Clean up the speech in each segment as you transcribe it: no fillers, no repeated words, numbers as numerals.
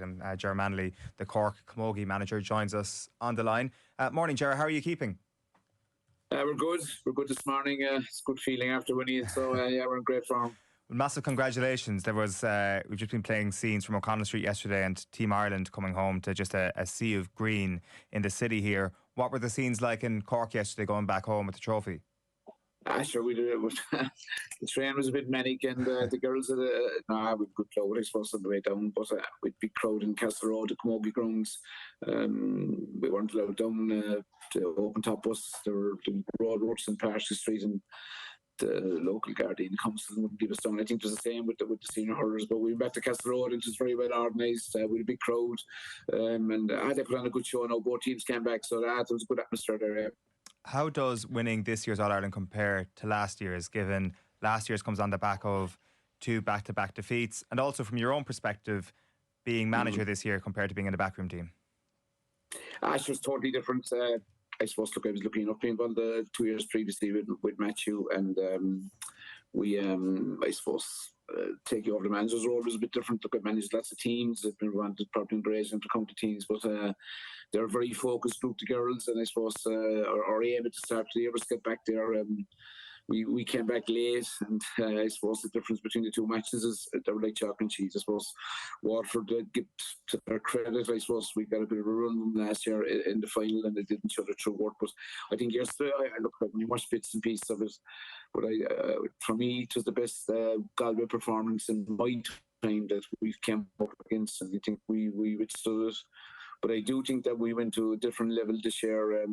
Ireland. Ger Manley, the Cork Camogie manager, joins us on the line. Morning, Ger. How are you keeping? We're good. We're good this morning. It's a good feeling after winning. So, we're in great form. Massive congratulations. There was we've just been playing scenes from O'Connell Street yesterday, and Team Ireland coming home to just a sea of green in the city here. What were the scenes like in Cork yesterday, going back home with the trophy? Sure, we did it. The train was a bit manic, and the girls had we'd good crowd, I suppose, on the way down, but with big crowd in Castle Road, the Camogie grounds. We weren't allowed down the open top bus. There were the roadworks in Parsky Street, and the local Guardian Council wouldn't give us down. I think it was the same with the senior hurlers, but we went back to Castle Road, and it was very well organised with a big crowd, and they put on a good show. Now both teams came back, so there was a good atmosphere there. Yeah. How does winning this year's All-Ireland compare to last year's, given last year's comes on the back of 2 back-to-back defeats, and also from your own perspective, being manager this year compared to being in the backroom team? It was totally different. I suppose, I was looking up being the 2 years previously with Matthew, and we, I suppose, taking over the manager's role was a bit different. I managed lots of teams. I've been wanted probably encouraging to come to teams, but they're a very focused group, the girls, and I suppose our aim at the start of the year was to get back there. We came back late, and I suppose the difference between the two matches is they were like chalk and cheese. I suppose Waterford, give to their credit, I suppose we got a bit of a run last year in the final, and they didn't show the true work. But I think yesterday, I looked at many more bits and pieces of it. But for me, it was the best Galway performance in my time that we've came up against, and I think we withstood it. But I do think that we went to a different level this year.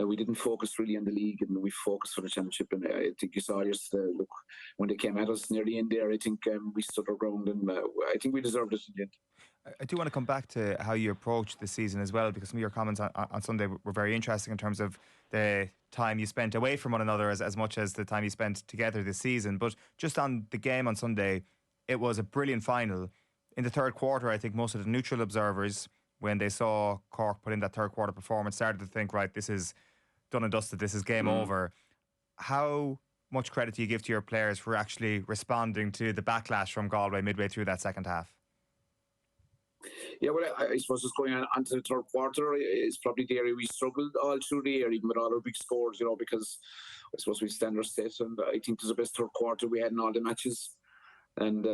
We didn't focus really on the league, and we focused for the championship. And I think you saw yesterday, look, when they came at us near the end there, I think we stood our ground, and I think we deserved it in the end. I do want to come back to how you approached the season as well, because some of your comments on Sunday were very interesting in terms of the time you spent away from one another as much as the time you spent together this season. But just on the game on Sunday, it was a brilliant final. In the third quarter, I think most of the neutral observers, when they saw Cork put in that third quarter performance, started to think, right, this is done and dusted, this is game over. How much credit do you give to your players for actually responding to the backlash from Galway midway through that second half? Yeah, well, I suppose just going on to the third quarter is probably the area we struggled all through the year, even with all our big scores, because I suppose we stand our set, and I think it was the best third quarter we had in all the matches. And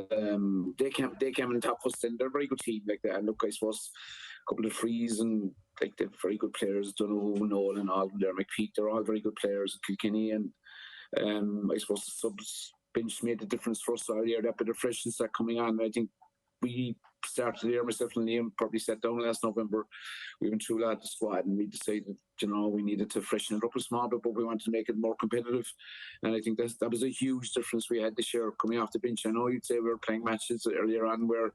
they came and top us, and they're a very good team like that. And look, I suppose a couple of frees, and like they're very good players. Donoghue, Noel, and all of them there. McPeak, they're all very good players. Kilkenny, and I suppose the subs bench made the difference for us all year. That bit of freshness that coming on. I think we started the year, myself and Liam probably sat down last November. We went through the squad, and we decided, we needed to freshen it up a small bit, but we wanted to make it more competitive. And I think that was a huge difference we had this year coming off the bench. I know you'd say we were playing matches earlier on where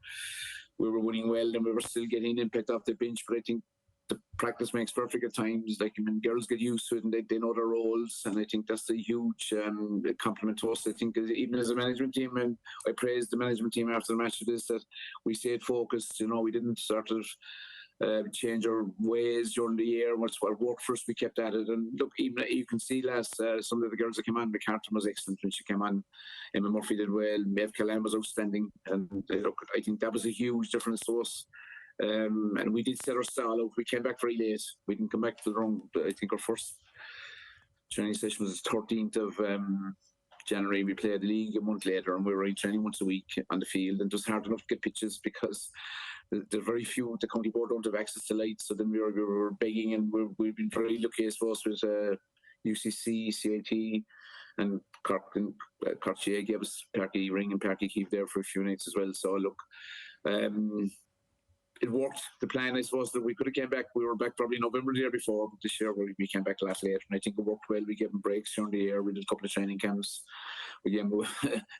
we were winning well, and we were still getting impact off the bench, but I think the practice makes perfect at times. Like, girls get used to it, and they know their roles, and I think that's a huge compliment to us. I think even as a management team, and I praised the management team after the match of this, that we stayed focused. We didn't sort of change our ways during the year. What worked for us, we kept at it. And look, even you can see some of the girls that came on, McCartan was excellent when she came on. Emma Murphy did well. Maeve Callan was outstanding. And look, I think that was a huge difference to us. And we did set our stall out. We came back very late. We didn't come back to the wrong. I think our first training session was the 13th of January. We played the league a month later, and we were in training once a week on the field. And it was hard enough to get pitches because there are very few. The county board don't have access to lights, so then we were begging, and we've been very lucky, I suppose, with UCC, CIT, and Cork GAA gave us Parky Ring and Parky Keeve there for a few nights as well. So look, it worked. The plan, I suppose, that we could have came back. We were back probably in November the year before, but this year we came back a lot later, and I think it worked well. We gave them breaks during the year. We did a couple of training camps. We gave them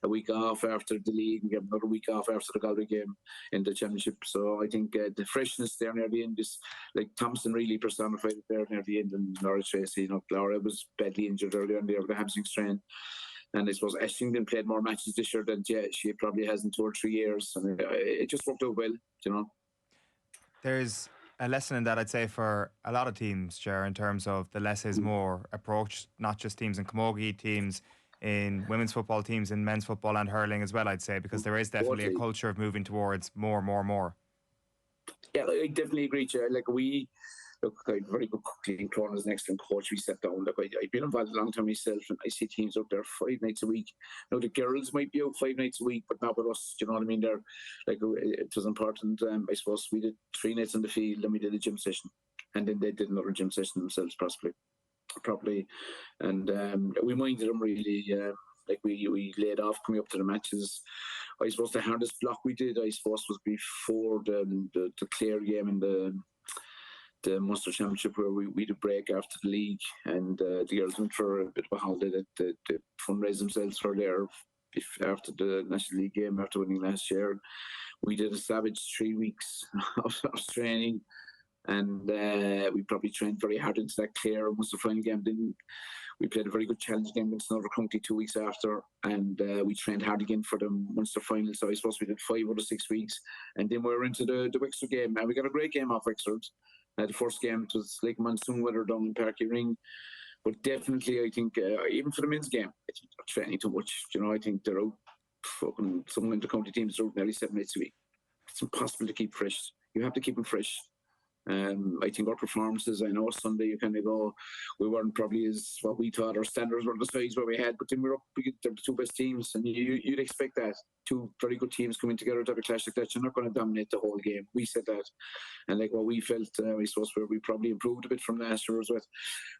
a week off after the league, and gave them another week off after the Galway game in the championship. So I think the freshness there near the end is, like, Thompson really personified it there near the end, and Laura Tracy. Laura was badly injured earlier in the year with a hamstring strain. And I suppose Ashington played more matches this year than she probably has in 2 or 3 years. And it just worked out well, There's a lesson in that, I'd say, for a lot of teams, Ger, in terms of the less is more approach, not just teams in Camogie, teams in women's football, teams in men's football and hurling as well, I'd say, because there is definitely a culture of moving towards more. Yeah, I definitely agree. Chair. Like I had very good clean corners, an excellent coach. We sat down. Like I've been involved a long time myself, and I see teams out there 5 nights a week. Now the girls might be out 5 nights a week, but not with us. Do you know what I mean? They're like it was important. I suppose we did 3 nights in the field, and we did a gym session, and then they did another gym session themselves, properly, and we minded them really. Like we laid off coming up to the matches. I suppose the hardest block we did, I suppose, was before the Clare game in the Munster Championship, where we did break after the league, and the girls went for a bit of a holiday to fundraise themselves for their after the National League game after winning last year. We did a savage 3 weeks of training, and we probably trained very hard into that Clare Munster final game. Then we played a very good challenge game against another county 2 weeks after, and we trained hard again for the Munster final. So I suppose we did 5 out of 6 weeks, and then we were into the Wexford game, and we got a great game off Wexford. The first game, it was like monsoon weather down in Parky Ring, but definitely I think even for the men's game, I think they're training too much. You know, I think they're out fucking some of the county teams are out nearly 7 nights a week. It's impossible to keep fresh. You have to keep them fresh. I think our performances, I know Sunday you kind of go, we weren't probably as what we thought our standards were the size where we had, but then we're up against the 2 best teams, and you'd expect that 2 very good teams coming together to have a clash like that. You're not going to dominate the whole game. We said that, and like what we felt, I suppose where we probably improved a bit from last year was with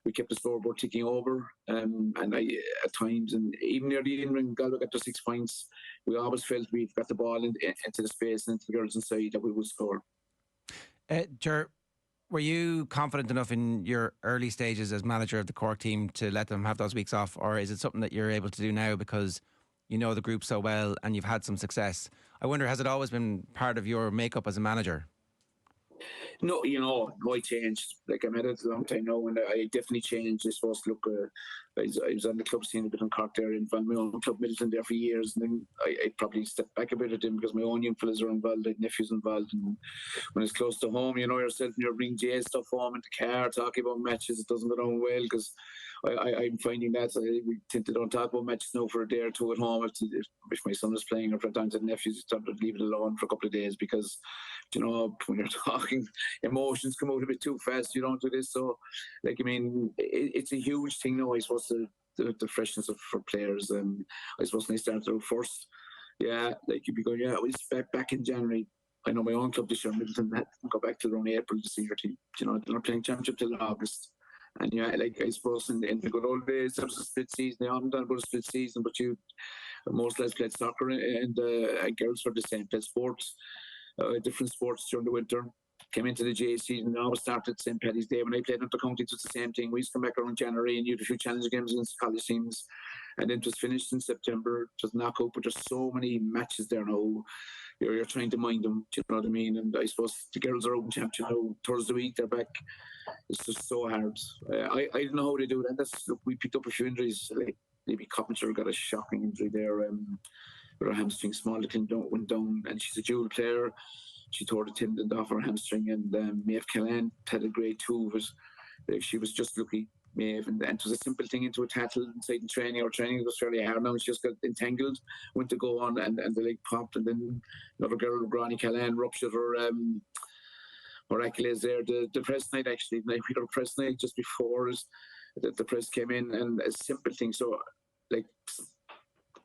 we kept the scoreboard ticking over, and I at times, and even near the end when Galway got to 6 points, we always felt we've got the ball into the space and into the girls' inside that we would score. Ger, were you confident enough in your early stages as manager of the Cork team to let them have those weeks off, or is it something that you're able to do now because you know the group so well and you've had some success? I wonder, has it always been part of your makeup as a manager? No, I changed. Like I'm at it a long time now, and I definitely changed. I suppose, look, I was on the club scene a bit in Cork there, and found my own club Middleton there for years, and then I probably stepped back a bit at them because my own young fellas are involved, like nephews involved, and when it's close to home, you know yourself, and you're bringing Jay stuff home in the car, talking about matches, it doesn't go down well because I'm finding that we tend to don't talk about matches now for a day or two at home. If my son is playing, or sometimes the nephews start to leave it alone for a couple of days because, when you're talking, emotions come out a bit too fast. You don't do this. So, it's a huge thing now, I suppose, the freshness for players. And I suppose when they started out first, you'd be going, we'll back in January. I know my own club this year, Middleton, had to go back to around April to see your team. They're not playing championship till August. And I suppose in the good old days, there was a split season. They haven't done about a split season, but most lads played soccer, and girls were the same, played sports, different sports during the winter. Came into the GAA season, and always started St. Paddy's Day. When I played at the county, it was the same thing. We used to come back around January, and you had a few challenge games against college teams, and then it was finished in September. It was knockout, but there's so many matches there now. You're trying to mind them, do you know what I mean? And I suppose the girls are open champion now. Thursday week, they're back. It's just so hard. I don't know how they do that. Look, we picked up a few injuries. Like maybe Coppinger got a shocking injury there. With her hamstring, small little went down, and she's a dual player. She tore the tendon off her hamstring, and Maeve Callan had a grade 2. She was just lucky, Maeve, and it was a simple thing into a tattle inside in training. Our training was fairly hard now, and she just got entangled, went to go on, and the leg popped, and then another girl, Granny Callan, ruptured her Achilles there. The press night, actually, we had a press night just before the press came in, and a simple thing. So,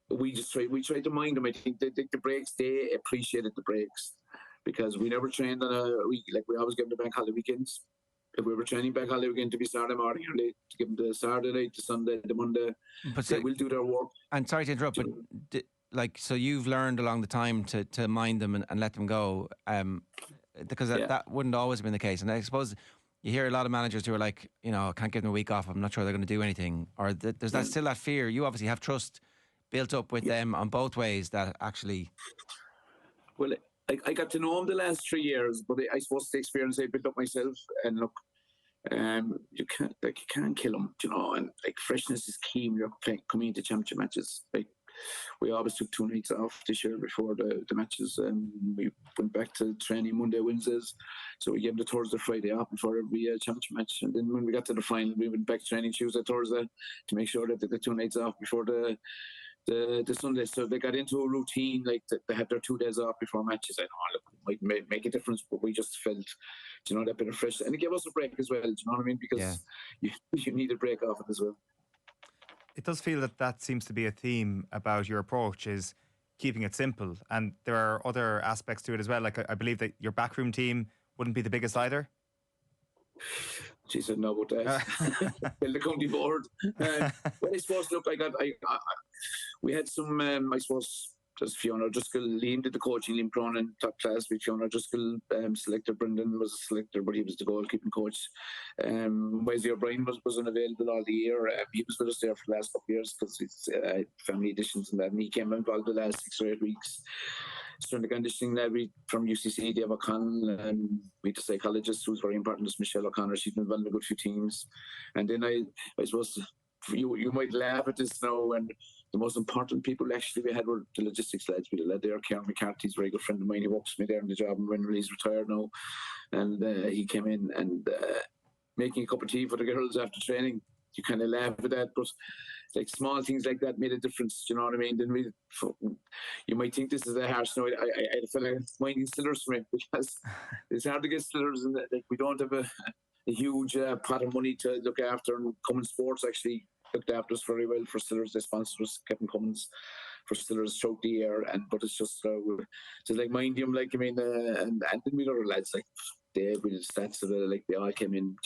we tried to mind them. I think the breaks, they appreciated the breaks because we never trained on a week. Like we always give them the bank holiday weekends. If we were training bank holiday weekend to be Saturday morning or late, to give them the Saturday night, the Sunday, the Monday, but they will do their work. And sorry to interrupt, but so you've learned along the time to mind them and let them go, because that wouldn't always have been the case. And I suppose you hear a lot of managers who are like, I can't give them a week off, I'm not sure they're going to do anything. Or there's that still that fear. You obviously have trust built up with them on both ways that actually... Well, I got to know them the last 3 years, but I suppose the experience I built up myself, and look, you can't kill them, and freshness is key when you're coming into championship matches. We always took 2 nights off this year before the matches, and we went back to training Monday, Wednesdays. So we gave them the Thursday, Friday off before every championship match. And then when we got to the final, we went back to training Tuesday, Thursday to make sure that the 2 nights off before the the Sunday. So they got into a routine, like they had their 2 days off before matches. I know, look, it might make a difference, but we just felt, that bit of fresh, and it gave us a break as well. Do you know what I mean? Because you need a break off it as well. It does feel that seems to be a theme about your approach, is keeping it simple, and there are other aspects to it as well. Like I believe that your backroom team wouldn't be the biggest either. She said no about that. The county board. Well, I suppose, look, we had some, I suppose, just Fiona Driscoll, Liam did the coaching, Liam Cronin, top class with Fiona Driscoll, selector. Brendan was a selector, but he was the goalkeeping coach. Wesley O'Brien was unavailable all the year. He was with us there for the last couple of years because it's family additions and that, and he came involved the last 6 or 8 weeks. Strength and conditioning lab from UCC, Dave O'Connell, we had the psychologist who's very important, is Michelle O'Connor. She's been involved in a good few teams. And then I suppose you might laugh at this now, and the most important people actually we had were the logistics lads. We had a lad there, Karen McCarthy's a very good friend of mine. He works with me there in the job, and when he's retired now, and he came in and making a cup of tea for the girls after training. You kind of laugh at that, but like small things like that made a difference. You know what I mean? Then you might think this is a harsh. No, I feel like minding stillers for me, because it's hard to get stillers, and like we don't have a huge pot of money to look after. And Cummins Sports actually looked after us very well for stillers. They sponsored us, Kevin Cummins, for stillers throughout the year. But it's just to like mind him, like I mean, and then we other lads like Dave, we did stats of it, like they all came in,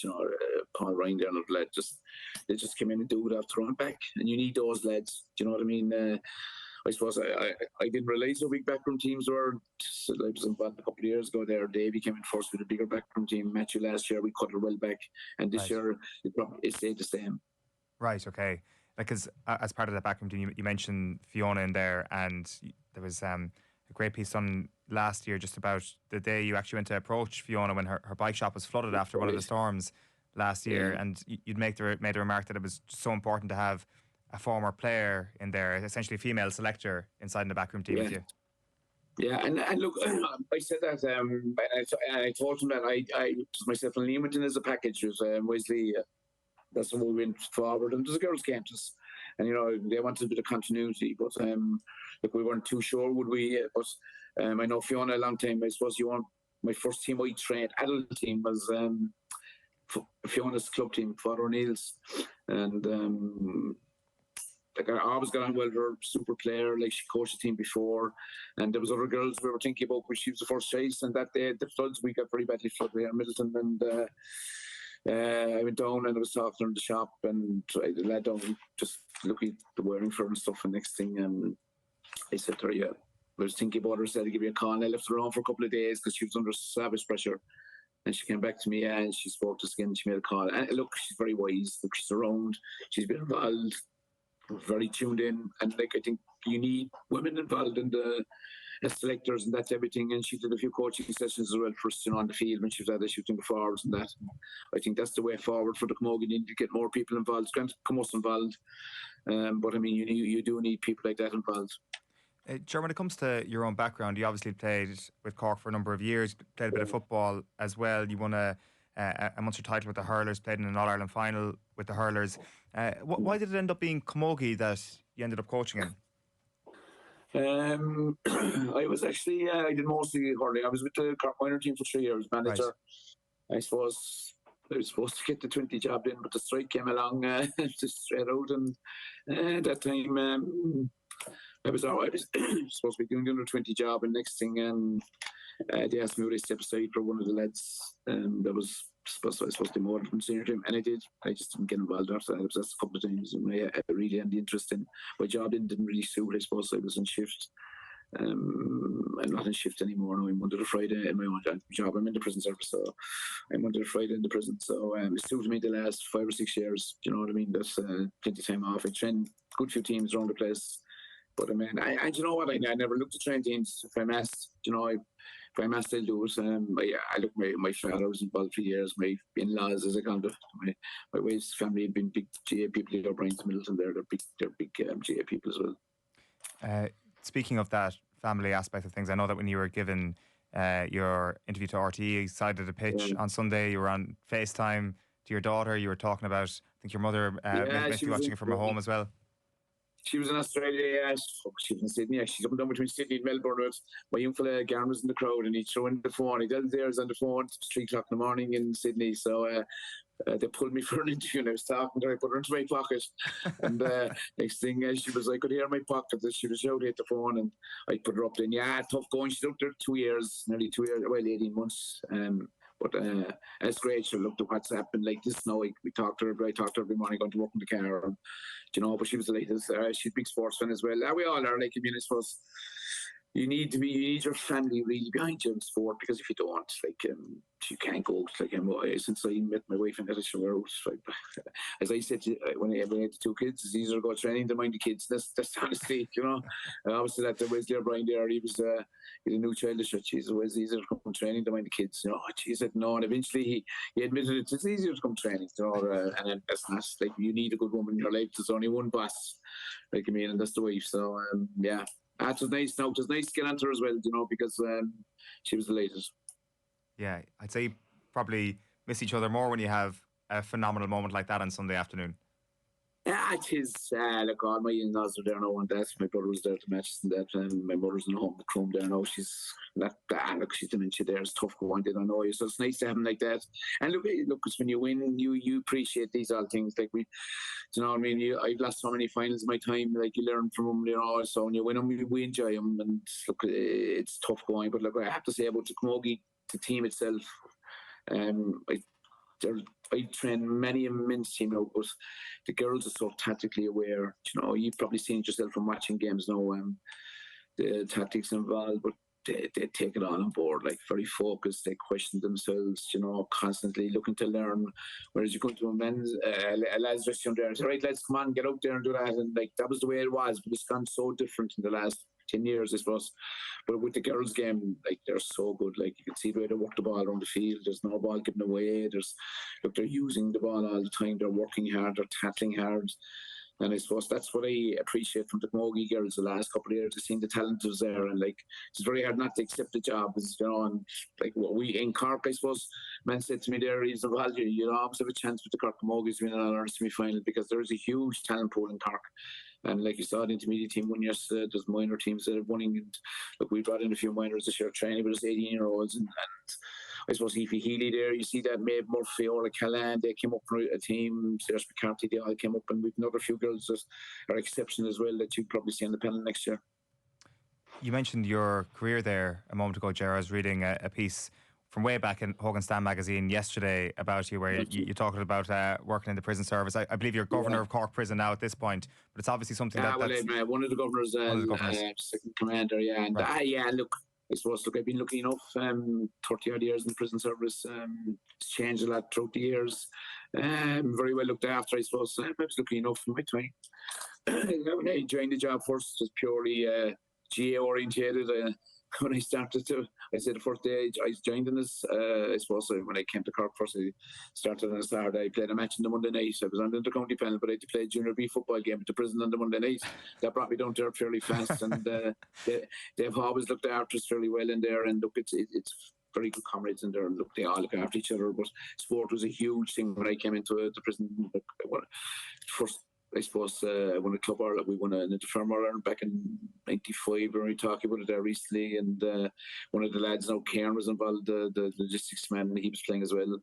Paul Ryan there and other lads, they just came in and do it after throwing back, and you need those lads. Do you know what I mean? I suppose I didn't realise how big backroom teams were. So I was involved a couple of years ago there. Davey came in first with a bigger backroom team. Matthew last year, we cut it well back, and this year it stayed the same. Right, okay. Because as part of that backroom team, you mentioned Fiona in there, and there was a great piece done last year just about the day you actually went to approach Fiona when her bike shop was flooded after one of the storms last year, and you'd made the remark that it was so important to have a former player in there, essentially a female selector inside in the backroom team with you. Yeah, and look, I said that, and I told him that I myself and Liam went in as a package with Wesley. That's when we went forward, and there's a girls' game, and they wanted a bit of continuity, but look, we weren't too sure would we. But I know Fiona a long time. I suppose my first team I trained, adult team, was Fiona's club team, Father O'Neill's, and like I always got on well with her, super player. Like she coached the team before, and there was other girls we were thinking about, but she was the first choice. And that day, the floods, we got very badly flooded here in Middleton, and I went down and I was talking to her in the shop, and I led down just looking at the wearing for her and stuff. And next thing, I said to her, I was thinking about her, said to give you a call. And I left her on for a couple of days because she was under savage pressure. And she came back to me and she spoke to us again. She made a call. And look, she's very wise. Look, she's around. She's been involved. Very tuned in, and like I think you need women involved in the selectors, and that's everything. And she did a few coaching sessions as well for us, on the field when she was at it, she was doing the forwards and that. I think that's the way forward for the Camogie. You need to get more people involved. It's come us involved, but I mean, you do need people like that involved. Ger, when it comes to your own background, you obviously played with Cork for a number of years, played a bit of football as well. You won a Munster title with the Hurlers, played in an All-Ireland final with the Hurlers. Why did it end up being Camogie that you ended up coaching in? I was actually, I did mostly hurling. I was with the Cork minor team for 3 years, manager. Right. I suppose I was supposed to get the 20 job in, but the strike came along just straight out. And at that time, I was supposed to be doing the under 20 job, and next thing, they asked me would I step aside for one of the lads that was supposed to be more from senior team, and I did. I just didn't get involved after that. It was a couple of times, and I really had the interest in my job. Didn't really suit. I suppose I was in shift. I'm not in shift anymore now. I'm Monday to Friday in my own job. I'm in the prison service, so I'm Monday to Friday in the prison. So it suited me the last 5 or 6 years. Do you know what I mean? That's plenty of time off. I trained good few teams around the place. But I mean, and you know what? I never looked to train teams. If I'm asked, if I'm asked, I'll do it. I look, my father was involved for years. My in-laws, as I call it, my wife's family have been big GAA people. O'Brien's Middleton, they're big GAA people as well. Speaking of that family aspect of things, I know that when you were given your interview to RTE side of the pitch on Sunday, you were on FaceTime to your daughter. You were talking about, I think your mother meant to be watching it from her home as well. She was in Australia, yeah. She was in Sydney. She's up and down between Sydney and Melbourne. With my young fella, Ger, was in the crowd, and he threw in the phone. He did theirs on the phone. It was 3 o'clock in the morning in Sydney. So they pulled me for an interview, and I was talking to her. I put her into my pocket. And next thing, she was, I could hear my pocket as she was shouting at the phone, and I put her up there. Yeah, tough going. She's up there 2 years, nearly 2 years, well, 18 months. But it's great. She looked at what's happened like this now. We talked to her. I talked to her every morning going to work in the car. And, but she was delighted. She's a big sports fan as well. We all are. Like, I mean, I suppose you need your family really behind you in sport, because if you don't, like, you can't go. Like, since I met my wife and that, like, as I said, when I had the 2 kids, it's easier to go training than mind the kids. That's honestly, And obviously that Wesley O'Brien there, he was a new child. It was easier to come training than mind the kids. He said no, and eventually he admitted it's easier to come training. And that's not like, you need a good woman in your life. There's only one boss, like, I mean, and that's the wife. So yeah. It was nice. Now, it was nice to get onto her as well, because she was delighted. Yeah, I'd say you probably miss each other more when you have a phenomenal moment like that on Sunday afternoon. Yeah, it is. Look, all my in-laws are there now, and that. My brother was there to match and that, and my mother's in the home, the Chrome there now. She's not bad. Look, she's dementia there. It's tough going. They don't know you, so it's nice to have them like that. And look, because when you win, you appreciate these all things. Like you know what I mean? I've lost so many finals in my time. Like, you learn from them, So when you win them, we enjoy them. And look, it's tough going. But look, I have to say about the Camogie, the team itself, I train many a men's team now, but the girls are so tactically aware. You've probably seen it yourself from watching games now. The tactics involved, but they take it all on board, like, very focused. They question themselves, constantly looking to learn. Whereas you come to a men's, a lads restaurant there and say, right, lads, come on, get out there and do that. And like, that was the way it was, but it's gone so different in the last 10 years, I suppose. But with the girls' game, like, they're so good. Like, you can see the way they work the ball around the field. There's no ball given away. They're using the ball all the time. They're working hard. They're tackling hard. And I suppose that's what I appreciate from the Camogie girls the last couple of years. I've seen the talent was there, and like, it's very hard not to accept the job. And like, what we in Cork, I suppose, man said to me there, he's involved. You always have a chance with the Cork Camogies winning an honor semi-final, because there is a huge talent pool in Cork. And like you saw, the intermediate team won yesterday. There's minor teams that are winning. And look, we brought in a few minors this year training with us 18-year-olds, and I suppose Aoife Healy there, you see that, Maeve Murphy, Orla Callan, they came up for a team, Serge McCarthy, they all came up, and we've another few girls that are exceptional as well that you'll probably see on the panel next year. You mentioned your career there a moment ago, Ger. I was reading a piece from way back in Hogan Stan magazine yesterday about you, where you talked about working in the prison service. I believe you're governor of Cork Prison now at this point, but it's obviously something that's... one of the governors, second commander, yeah. And right. Look, I suppose, I've been lucky enough, 30-odd years in the prison service. It's changed a lot throughout the years. Very well looked after, I suppose. I was lucky enough in my time. When I joined the job first, it was purely GAA orientated. When I started I said the first day I joined in this, I suppose when I came to Cork first, I started on a Saturday. I played a match on the Monday night. I was on the inter-county panel, but I had to play a junior B football game at the prison on the Monday night. That brought me down there fairly fast, and they've always looked after us fairly well in there. And look, it's very good comrades in there, and look, they all look after each other. But sport was a huge thing when I came into the prison. First, I suppose, when the Club Ireland, we won an Interfirm Ireland back in '95. We were talking about it there recently, and one of the lads now, Cairn, was involved, the logistics man, and he was playing as well.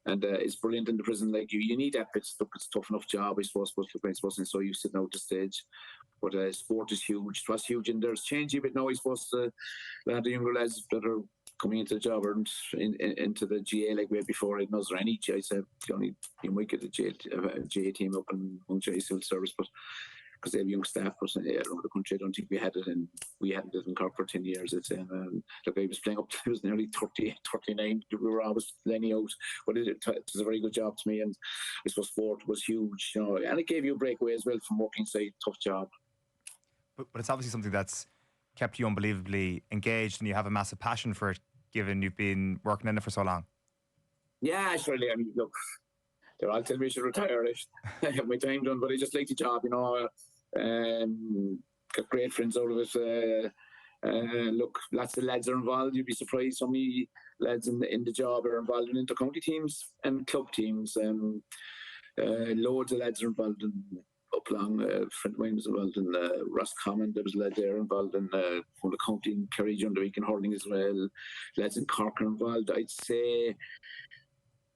And it's brilliant in the prison. Like, you need that bit. Look, it's a tough enough job, I suppose, but I suppose, and so you sit now at the stage. But sport is huge. It was huge, and there's changing a bit now, I suppose. A lot of the younger lads that are coming into the job or into the GAA like way before. I know there any GAA. You might get a GAA team up in GAA civil service, but because they have young staff, but around the country, I don't think we had it, and we hadn't it in Cork for 10 years. I'd say. Look, I was playing up. I was nearly 30, 39. We were always playing out, but it was a very good job to me, and I suppose sport was huge, and it gave you a breakaway as well from working inside. Tough job. But it's obviously something that's kept you unbelievably engaged, and you have a massive passion for it, given you've been working in it for so long. Yeah, surely. I mean, look, they're all telling me I should retire. I have my time done, but I just like the job, Got great friends out of it. Look, lots of lads are involved. You'd be surprised how many lads in the job are involved in inter-county teams and club teams. Loads of lads are involved in up along. A friend of mine was involved in Roscommon. There was a lad there involved in from the county in Kerry during the week in hurling as well. Lads in Cork are involved. I'd say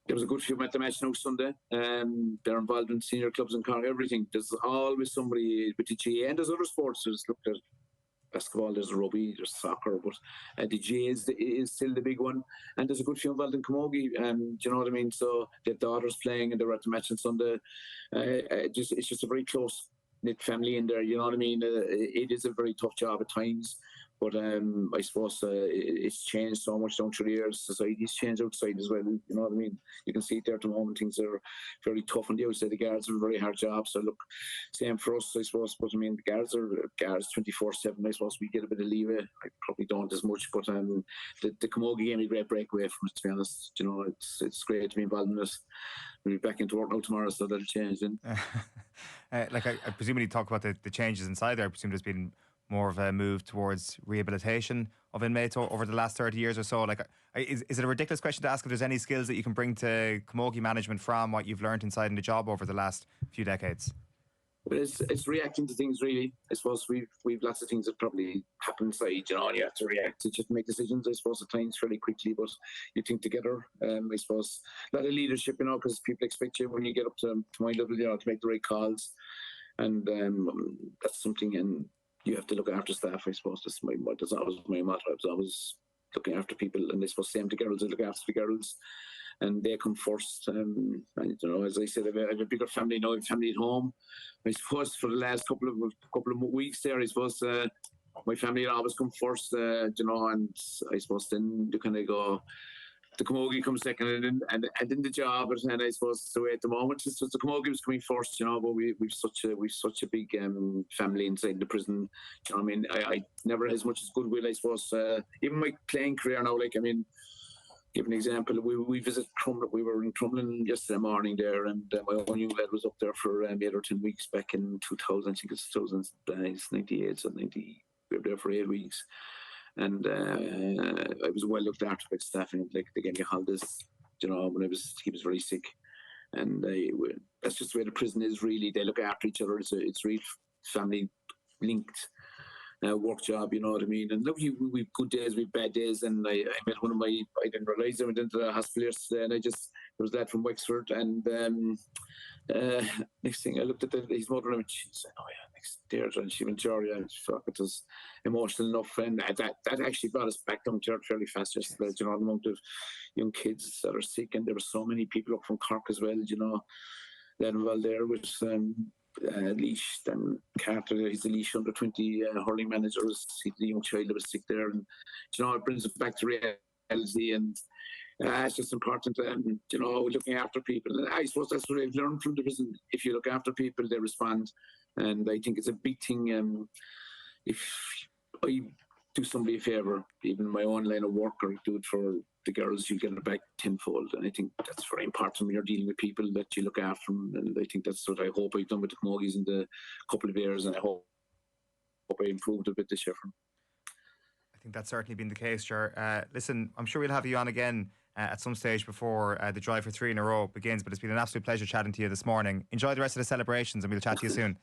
there was a good few at the match now Sunday. They're involved in senior clubs in Cork, everything. There's always somebody with the GAA, and there's other sports. There's basketball, there's rugby, there's soccer, but the GAA is still the big one. And there's a good few involved in Camogie. Do you know what I mean? So their daughter's playing and they were at the match on Sunday. It's just a very close knit family in there. You know what I mean? It is a very tough job at times. But I suppose it's changed so much down through the years. Society's changed outside as well. You know what I mean? You can see it there at the moment. Things are very tough on the outside. The guards are a very hard job. So look, same for us, I suppose. But I mean, the guards 24/7. I suppose we get a bit of leeway. I probably don't as much. But the Camogie gave me a great breakaway from it, to be honest. You know, it's great to be involved in this. We'll be back into work now tomorrow, so that'll change then. Like I presume when you talk about the changes inside there, I presume there's been more of a move towards rehabilitation of inmates over the last 30 years or so. Like, is it a ridiculous question to ask if there's any skills that you can bring to Camogie management from what you've learned inside in the job over the last few decades? But it's reacting to things, really. I suppose we've lots of things that probably happen inside, you know, and you have to react to just make decisions, I suppose, at times fairly quickly, but you think together. I suppose a lot of leadership, you know, because people expect you when you get up to my level, you know, to make the right calls. And that's something, and you have to look after staff, I suppose. That's always my motto. I was always looking after people, and I suppose same to girls. I look after the girls, and they come first. And you know, as I said, I have a bigger family now. I have a family at home. I suppose for the last couple of weeks there, I suppose my family had always come first. You know, and I suppose then you kind of go. The Camogie comes second, and then the job, and I suppose the way at the moment it's just the Camogie was coming first, you know. But we've such a big family inside the prison. You know what I mean? I never had as much as goodwill, I suppose. Even my playing career now, like, I mean, give an example. We visited Crumlin. We were in Crumlin yesterday morning there, and my own young lad was up there for 8 or 10 weeks back in 2000. I think it's 98, so 90. We were there for 8 weeks. And I was well looked after by staff, and like they gave me holidays, you know, when he was very sick. And that's just the way the prison is, really. They look after each other. It's really family linked work job, you know what I mean? And look, we've good days, we've bad days. And I met one of I didn't realise I went into the hospital yesterday, and there was a lad from Wexford, and next thing I looked at his mother, and she said, "Oh yeah, next there," and she went, "Georgia," and it was emotional enough, and that actually brought us back down to fairly fast yesterday. You know, the amount of young kids that are sick, and there were so many people up from Cork as well. You know, then well there was Leash and Carter. He's the Leash under 20 hurling manager. He's the young child that was sick there, and you know, it brings it back to reality. And it's just important, you know, looking after people. And I suppose that's what I've learned from the prison. If you look after people, they respond. And I think it's a big thing. If I do somebody a favour, even my own line of work, or do it for the girls, you get it back tenfold. And I think that's very important when you're dealing with people, that you look after them. And I think that's what I hope I've done with the Camogies in the couple of years. And I hope I improved a bit this year. I think that's certainly been the case, Ger. Listen, I'm sure we'll have you on again at some stage before the drive for 3 in a row begins, but it's been an absolute pleasure chatting to you this morning. Enjoy the rest of the celebrations, and we'll chat to you soon.